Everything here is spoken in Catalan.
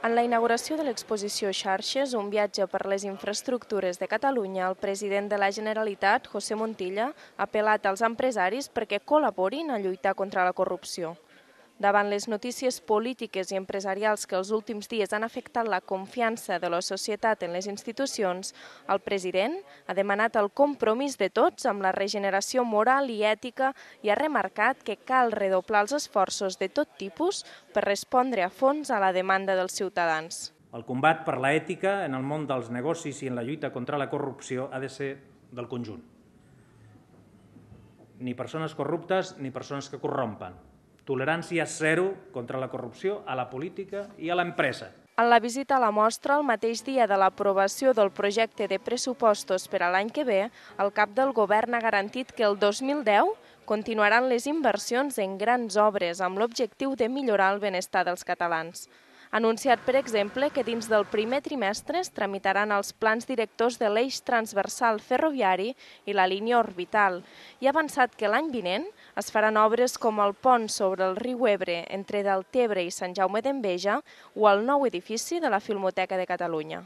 En la inauguració de l'exposició Xarxes, un viatge per les infraestructures de Catalunya, el president de la Generalitat, José Montilla, ha apel·lat als empresaris perquè col·laborin a lluitar contra la corrupció. Davant les notícies polítiques i empresarials que els últims dies han afectat la confiança de la societat en les institucions, el president ha demanat el compromís de tots amb la regeneració moral i ètica i ha remarcat que cal redoblar els esforços de tot tipus per respondre a fons a la demanda dels ciutadans. El combat per l'ètica en el món dels negocis i en la lluita contra la corrupció ha de ser del conjunt. Ni persones corruptes ni persones que corrompen. Tolerància zero contra la corrupció a la política i a l'empresa. En la visita a la mostra, el mateix dia de l'aprovació del projecte de pressupostos per a l'any que ve, el cap del govern ha garantit que el 2010 continuaran les inversions en grans obres amb l'objectiu de millorar el benestar dels catalans. Ha anunciat, per exemple, que dins del primer trimestre es tramitaran els plans directors de l'eix transversal ferroviari i la línia orbital i ha avançat que l'any vinent es faran obres com el pont sobre el riu Ebre entre Deltebre i Sant Jaume d'Enveja o el nou edifici de la Filmoteca de Catalunya.